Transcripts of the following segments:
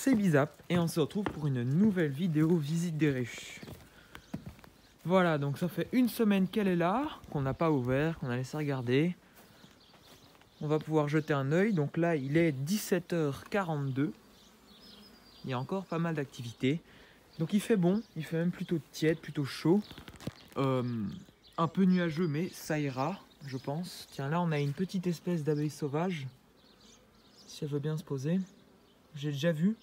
c'est Bizap et on se retrouve pour une nouvelle vidéo visite des ruches. Voilà, donc ça fait une semaine qu'elle est là, qu'on n'a pas ouvert, qu'on a laissé regarder. On va pouvoir jeter un œil. Donc là, il est 17h42. Il y a encore pas mal d'activités. Donc il fait bon, il fait même plutôt tiède, plutôt chaud. Un peu nuageux, mais ça ira, je pense. Tiens, là, on a une petite espèce d'abeille sauvage. Si elle veut bien se poser. J'ai déjà vu.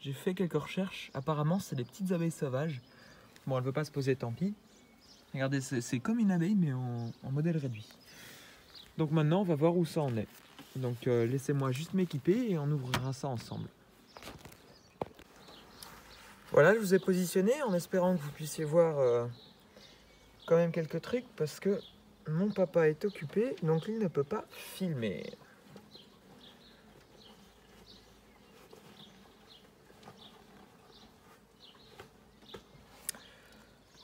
J'ai fait quelques recherches. Apparemment, c'est des petites abeilles sauvages. Bon, elle ne veut pas se poser, tant pis. Regardez, c'est comme une abeille, mais en modèle réduit. Donc maintenant, on va voir où ça en est. Donc laissez-moi juste m'équiper et on ouvrira ça ensemble. Voilà, je vous ai positionné en espérant que vous puissiez voir quand même quelques trucs parce que mon papa est occupé, donc il ne peut pas filmer.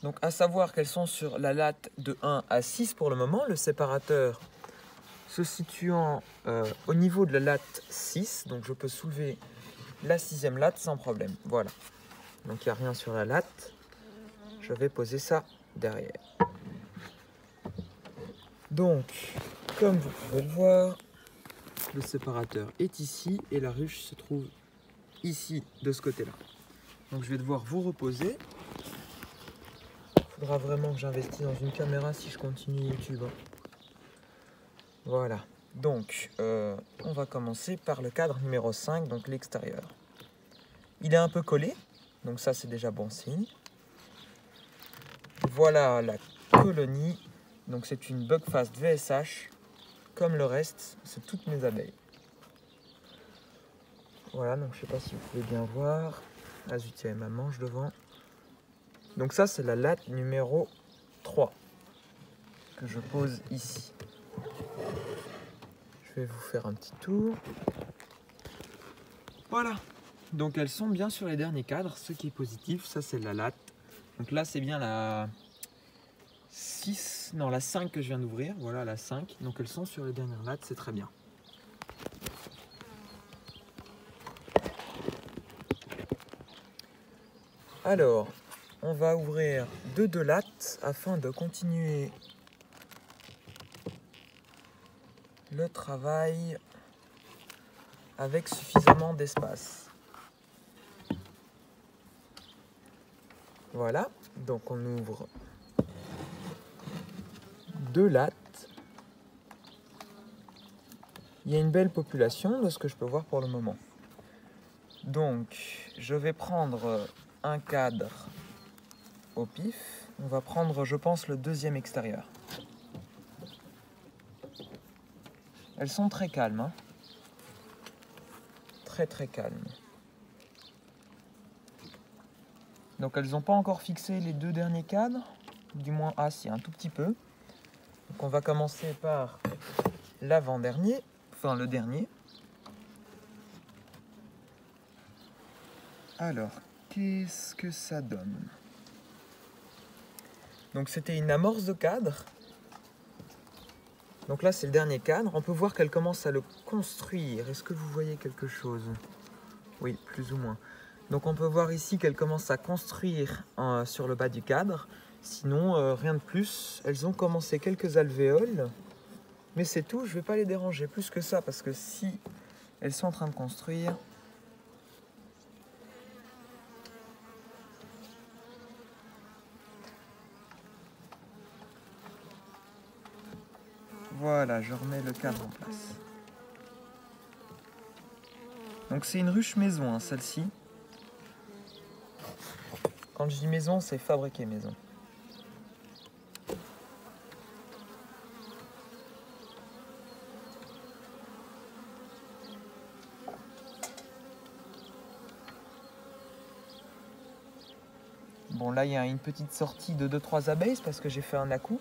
Donc à savoir qu'elles sont sur la latte de 1 à 6 pour le moment, le séparateur se situant au niveau de la latte 6, donc je peux soulever la 6e latte sans problème. Voilà, donc il n'y a rien sur la latte, je vais poser ça derrière. Donc, comme vous pouvez le voir, le séparateur est ici et la ruche se trouve ici, de ce côté-là. Donc je vais devoir vous reposer. Il faudra vraiment que j'investisse dans une caméra si je continue YouTube. Voilà. Donc, on va commencer par le cadre numéro 5, donc l'extérieur. Il est un peu collé, donc ça c'est déjà bon signe. Voilà la colonie. Donc c'est une Buckfast VSH. Comme le reste, c'est toutes mes abeilles. Voilà, donc je sais pas si vous pouvez bien voir. Ah zut, il y a ma manche devant. Donc ça c'est la latte numéro 3 que je pose ici. Je vais vous faire un petit tour. Voilà. Donc elles sont bien sur les derniers cadres, ce qui est positif. Ça c'est la latte. Donc là c'est bien la 6, non la 5 que je viens d'ouvrir. Voilà la 5. Donc elles sont sur les dernières lattes, c'est très bien. Alors, on va ouvrir deux lattes afin de continuer le travail avec suffisamment d'espace. Voilà, donc on ouvre 2 lattes. Il y a une belle population de ce que je peux voir pour le moment. Donc, je vais prendre un cadre au pif. On va prendre, je pense, le 2e extérieur. Elles sont très calmes, hein. Très très calmes. Donc elles n'ont pas encore fixé les 2 derniers cadres, du moins si un tout petit peu. Donc on va commencer par l'avant-dernier, enfin le dernier. Alors, qu'est-ce que ça donne? Donc c'était une amorce de cadre. Donc là c'est le dernier cadre. On peut voir qu'elle commence à le construire. Est-ce que vous voyez quelque chose? Oui, plus ou moins. Donc on peut voir ici qu'elle commence à construire sur le bas du cadre. Sinon, rien de plus. Elles ont commencé quelques alvéoles. Mais c'est tout, je ne vais pas les déranger plus que ça. Parce que si elles sont en train de construire... Voilà, je remets le cadre en place. Donc c'est une ruche maison, hein, celle-ci. Quand je dis maison, c'est fabriqué maison. Bon, là, il y a une petite sortie de 2-3 abeilles parce que j'ai fait un à-coup.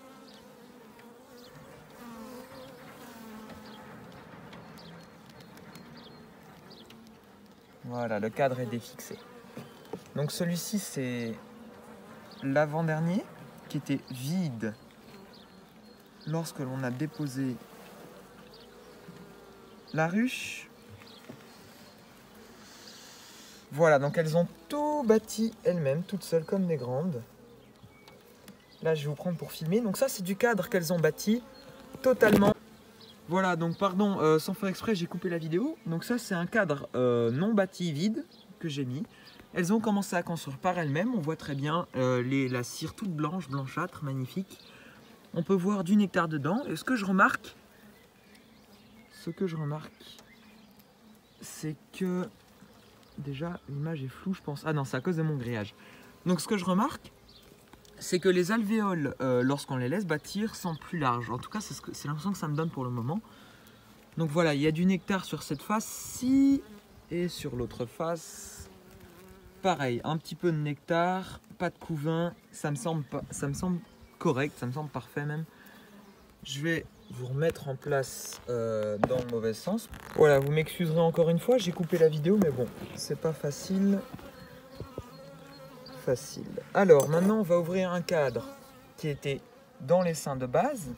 Voilà, le cadre est défixé. Donc celui-ci, c'est l'avant-dernier qui était vide lorsque l'on a déposé la ruche. Voilà, donc elles ont tout bâti elles-mêmes, toutes seules comme des grandes. Là, je vais vous prendre pour filmer. Donc ça, c'est du cadre qu'elles ont bâti totalement. Voilà, donc pardon, sans faire exprès, j'ai coupé la vidéo. Donc ça, c'est un cadre non bâti, vide, que j'ai mis. Elles ont commencé à construire par elles-mêmes. On voit très bien la cire toute blanche, blanchâtre, magnifique. On peut voir du nectar dedans. Et ce que je remarque, c'est que... Déjà, l'image est floue, je pense. Ah non, c'est à cause de mon grillage. Donc ce que je remarque, c'est que les alvéoles, lorsqu'on les laisse bâtir, sont plus larges. En tout cas, c'est l'impression que ça me donne pour le moment. Donc voilà, il y a du nectar sur cette face-ci et sur l'autre face. Pareil, un petit peu de nectar, pas de couvain. Ça me semble correct, ça me semble parfait même. Je vais vous remettre en place dans le mauvais sens. Voilà, vous m'excuserez encore une fois, j'ai coupé la vidéo, mais bon, c'est pas facile. Alors maintenant on va ouvrir un cadre qui était dans les seins de base.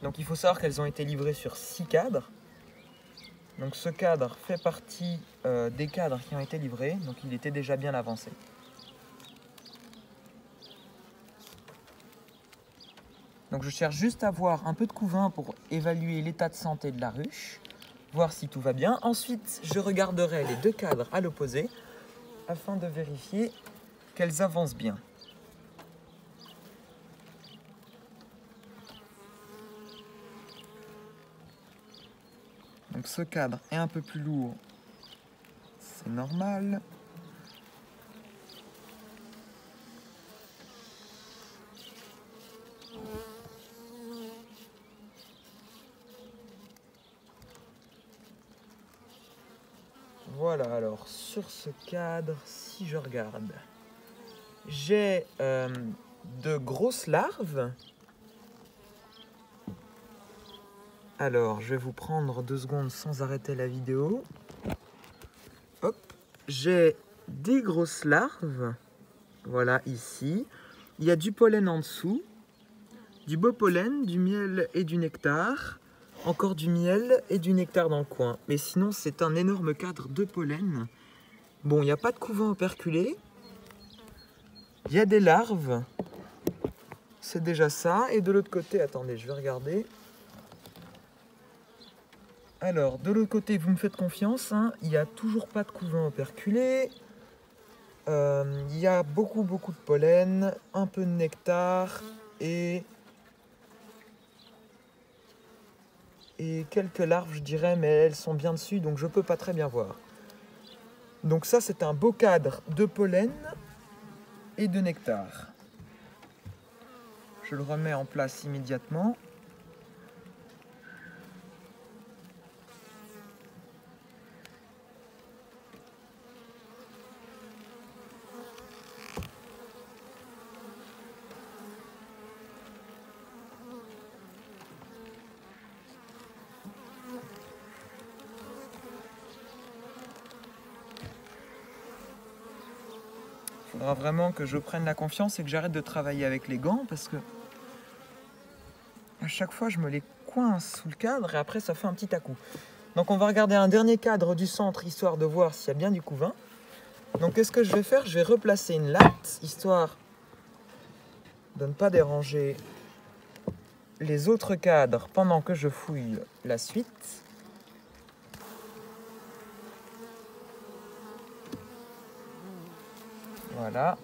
Donc il faut savoir qu'elles ont été livrées sur 6 cadres. Donc ce cadre fait partie des cadres qui ont été livrés, donc il était déjà bien avancé. Donc je cherche juste à voir un peu de couvain pour évaluer l'état de santé de la ruche, voir si tout va bien. Ensuite je regarderai les 2 cadres à l'opposé afin de vérifier qu'elles avancent bien. Donc ce cadre est un peu plus lourd, c'est normal. Voilà, alors sur ce cadre, si je regarde, j'ai de grosses larves. Alors, je vais vous prendre 2 secondes sans arrêter la vidéo. Hop, j'ai des grosses larves. Voilà, ici. Il y a du pollen en dessous, du beau pollen, du miel et du nectar. Encore du miel et du nectar dans le coin. Mais sinon, c'est un énorme cadre de pollen. Bon, il n'y a pas de couvain operculé. Il y a des larves. C'est déjà ça. Et de l'autre côté, attendez, je vais regarder. Alors, de l'autre côté, vous me faites confiance, hein, il n'y a toujours pas de couvain operculé. Il y a beaucoup de pollen, un peu de nectar et quelques larves, je dirais, mais elles sont bien dessus, donc je peux pas très bien voir. Donc ça, c'est un beau cadre de pollen et de nectar. Je le remets en place immédiatement. Il faudra vraiment que je prenne la confiance et que j'arrête de travailler avec les gants parce que à chaque fois je me les coince sous le cadre et après ça fait un petit à-coup. Donc on va regarder un dernier cadre du centre histoire de voir s'il y a bien du couvain. Donc qu'est-ce que je vais faire? Je vais replacer une latte histoire de ne pas déranger les autres cadres pendant que je fouille la suite. Voilà.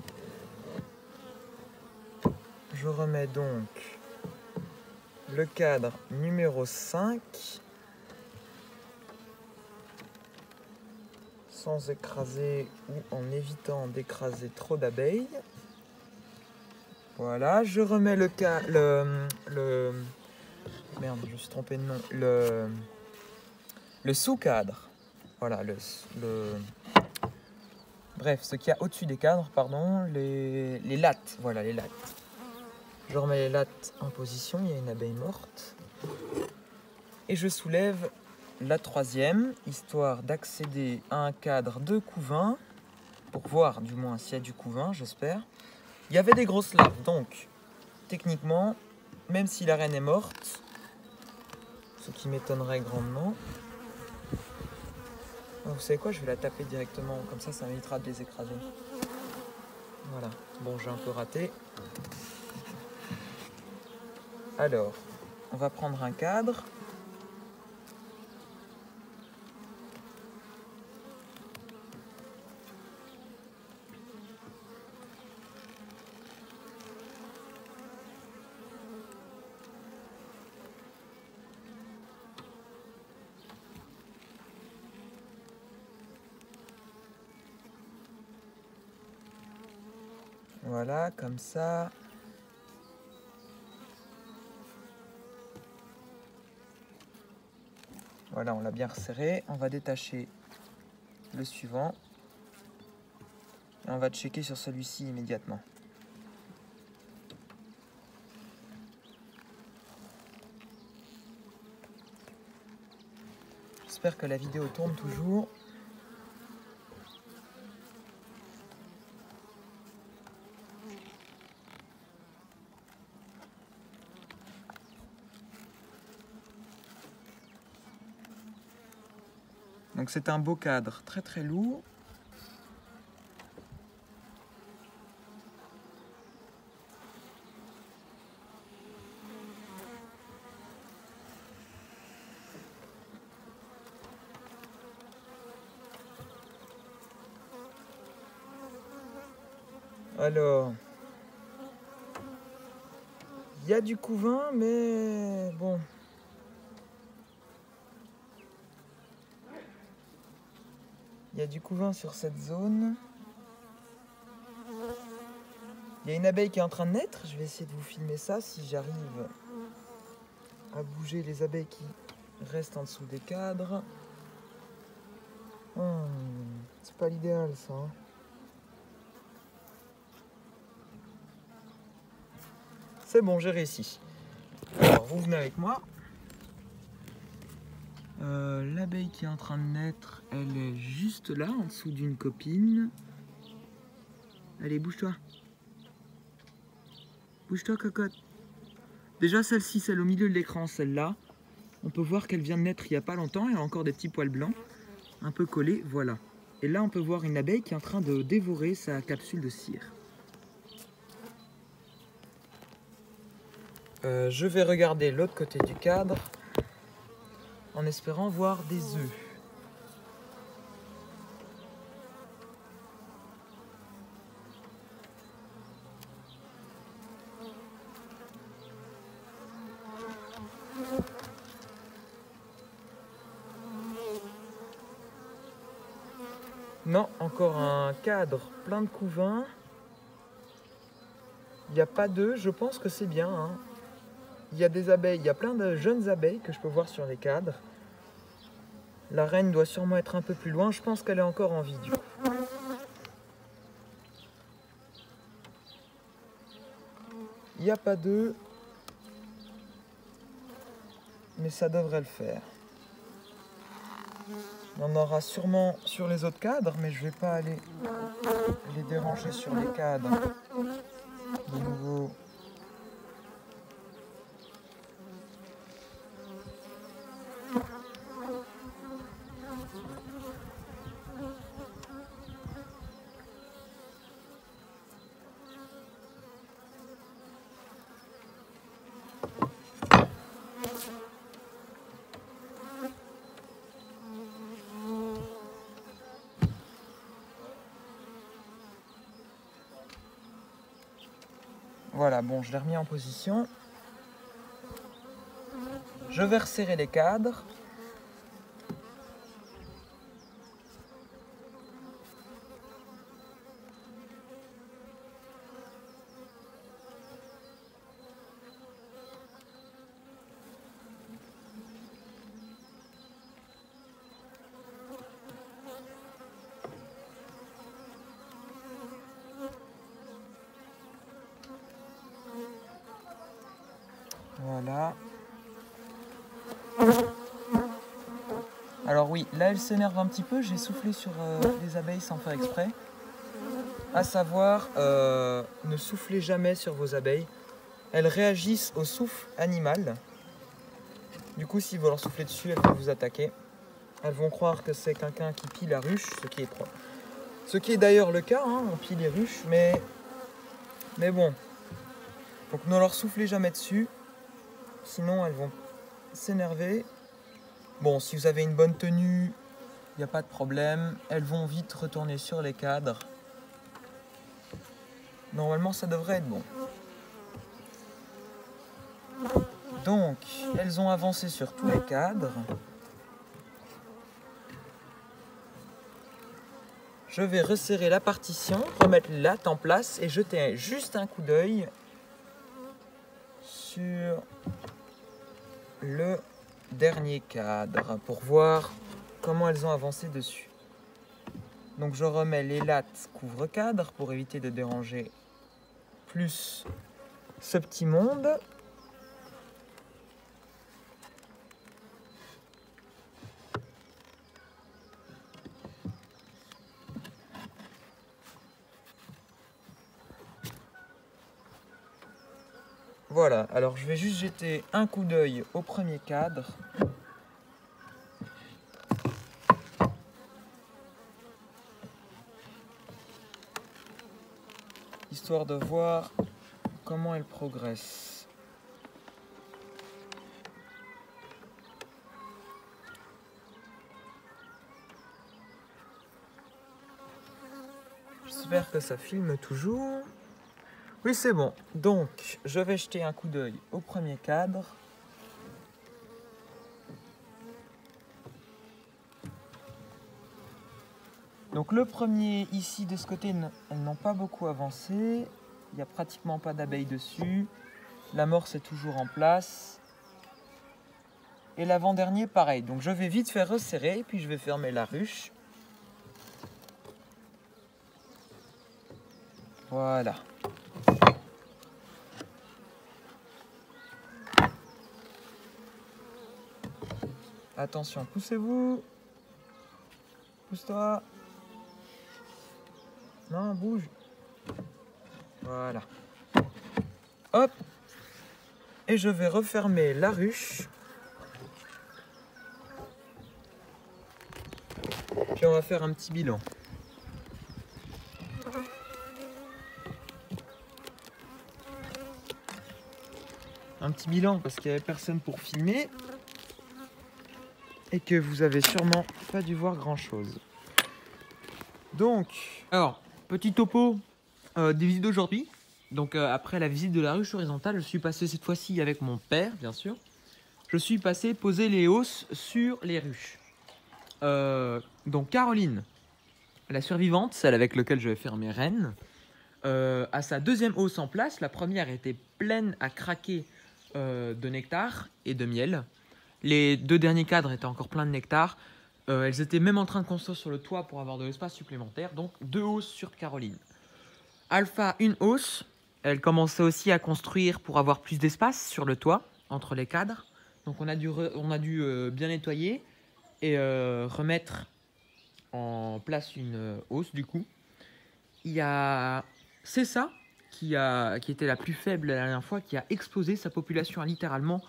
Je remets donc le cadre numéro 5 sans écraser ou en évitant d'écraser trop d'abeilles. Voilà, je remets merde, je me suis trompé de nom. Le sous-cadre. Voilà, bref, ce qu'il y a au-dessus des cadres, pardon, les lattes. Voilà, les lattes. Je remets les lattes en position, il y a une abeille morte. Et je soulève la 3e, histoire d'accéder à un cadre de couvain, pour voir du moins s'il y a du couvain, j'espère. Il y avait des grosses larves, donc techniquement, même si la reine est morte, ce qui m'étonnerait grandement, Vous savez quoi, je vais la taper directement, comme ça m'évitera de les écraser. Voilà, bon j'ai un peu raté. Alors, on va prendre un cadre. Voilà, comme ça. Voilà, on l'a bien resserré. On va détacher le suivant. Et on va checker sur celui-ci immédiatement. J'espère que la vidéo tourne toujours. Donc c'est un beau cadre, très très lourd. Alors, il y a du couvain, mais bon. Il y a du couvain sur cette zone. Il y a une abeille qui est en train de naître. Je vais essayer de vous filmer ça si j'arrive à bouger les abeilles qui restent en dessous des cadres. C'est pas l'idéal ça. Hein. C'est bon, j'ai réussi. Alors, vous venez avec moi. L'abeille qui est en train de naître, elle est juste là, en dessous d'une copine. Allez, bouge-toi. Bouge-toi, cocotte. Déjà, celle-ci, celle au milieu de l'écran, celle-là, on peut voir qu'elle vient de naître il n'y a pas longtemps. Elle a encore des petits poils blancs, un peu collés, voilà. Et là, on peut voir une abeille qui est en train de dévorer sa capsule de cire. Je vais regarder l'autre côté du cadre en espérant voir des œufs. Non, encore un cadre plein de couvains. Il n'y a pas d'œufs, je pense que c'est bien. Hein. Il y a des abeilles, il y a plein de jeunes abeilles que je peux voir sur les cadres. La reine doit sûrement être un peu plus loin, je pense qu'elle est encore en vie du coup. Il n'y a pas d'œufs, mais ça devrait le faire. On en aura sûrement sur les autres cadres, mais je ne vais pas aller les déranger sur les cadres. De nouveau. Voilà, bon, je l'ai remis en position. Je vais resserrer les cadres. Voilà. Alors oui, là elle s'énerve un petit peu, j'ai soufflé sur les abeilles sans faire exprès. À savoir, ne soufflez jamais sur vos abeilles. Elles réagissent au souffle animal. Du coup, si vous leur soufflez dessus, elles peuvent vous attaquer. elles vont croire que c'est quelqu'un qui pille la ruche, ce qui est d'ailleurs le cas, hein, on pille les ruches, mais bon. Donc ne leur soufflez jamais dessus, sinon elles vont s'énerver. Bon, si vous avez une bonne tenue, il n'y a pas de problème, elles vont vite retourner sur les cadres. Normalement, ça devrait être bon. Donc, elles ont avancé sur tous les cadres. Je vais resserrer la partition, remettre les lattes en place et jeter juste un coup d'œil sur le dernier cadre pour voir comment elles ont avancé dessus. Donc je remets les lattes couvre-cadre pour éviter de déranger plus ce petit monde. Voilà, alors je vais juste jeter un coup d'œil au premier cadre. Histoire de voir comment elle progresse. J'espère que ça filme toujours. Oui, c'est bon. Donc, je vais jeter un coup d'œil au premier cadre. Donc le premier ici de ce côté, elles n'ont pas beaucoup avancé. Il n'y a pratiquement pas d'abeilles dessus. L'amorce est toujours en place. Et l'avant-dernier, pareil. Donc je vais vite faire resserrer, puis je vais fermer la ruche. Voilà. Attention, poussez-vous. Pousse-toi. Non, bouge. Voilà. Hop. Et je vais refermer la ruche. Puis on va faire un petit bilan. Un petit bilan parce qu'il n'y avait personne pour filmer. Et que vous avez sûrement pas dû voir grand chose. Donc, alors, petit topo des visites d'aujourd'hui. Donc après la visite de la ruche horizontale, je suis passé cette fois-ci avec mon père, bien sûr. Je suis passé poser les hausses sur les ruches. Donc Caroline, la survivante, celle avec laquelle je vais faire mes rennes, a sa deuxième hausse en place. La première était pleine à craquer de nectar et de miel. Les deux derniers cadres étaient encore pleins de nectar. Elles étaient même en train de construire sur le toit pour avoir de l'espace supplémentaire. Donc 2 hausses sur Caroline. Alpha, une hausse. Elle commençait aussi à construire pour avoir plus d'espace sur le toit, entre les cadres. Donc on a dû bien nettoyer et remettre en place une hausse du coup. Il y a Cessa qui était la plus faible la dernière fois, qui a explosé. Sa population a littéralement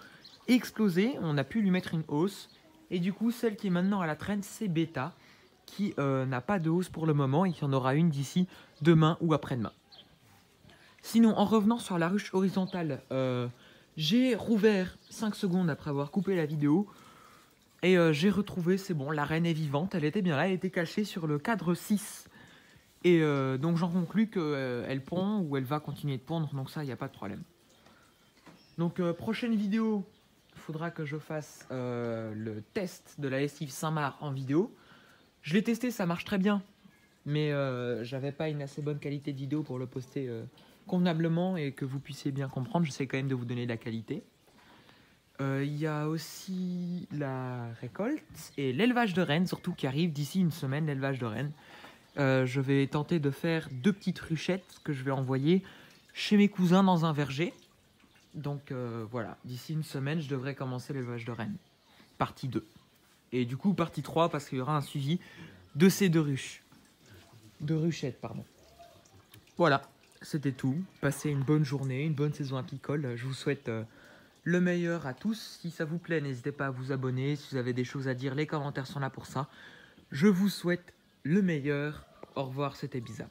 explosé. On a pu lui mettre une hausse. Et du coup, celle qui est maintenant à la traîne, c'est Beta, qui n'a pas de hausse pour le moment et qui en aura une d'ici demain ou après-demain. Sinon, en revenant sur la ruche horizontale, j'ai rouvert 5 secondes après avoir coupé la vidéo. Et j'ai retrouvé, c'est bon, la reine est vivante, elle était bien là, elle était cachée sur le cadre 6. Et donc j'en conclus qu'elle pond ou elle va continuer de pondre, donc ça, il n'y a pas de problème. Donc prochaine vidéo, il faudra que je fasse le test de la lessive Saint-Marc en vidéo. Je l'ai testé, ça marche très bien, mais j'avais pas une assez bonne qualité de vidéo pour le poster convenablement et que vous puissiez bien comprendre. J'essaie quand même de vous donner de la qualité. Il y a aussi la récolte et l'élevage de rennes, surtout qui arrive d'ici une semaine, l'élevage de rennes. Je vais tenter de faire 2 petites ruchettes que je vais envoyer chez mes cousins dans un verger. Donc voilà, d'ici une semaine, je devrais commencer l'élevage de rennes. Partie 2. Et du coup, partie 3, parce qu'il y aura un suivi de ces 2 ruches. 2 ruchettes, pardon. Voilà, c'était tout. Passez une bonne journée, une bonne saison apicole. Je vous souhaite le meilleur à tous. Si ça vous plaît, n'hésitez pas à vous abonner. Si vous avez des choses à dire, les commentaires sont là pour ça. Je vous souhaite le meilleur. Au revoir, c'était Biza.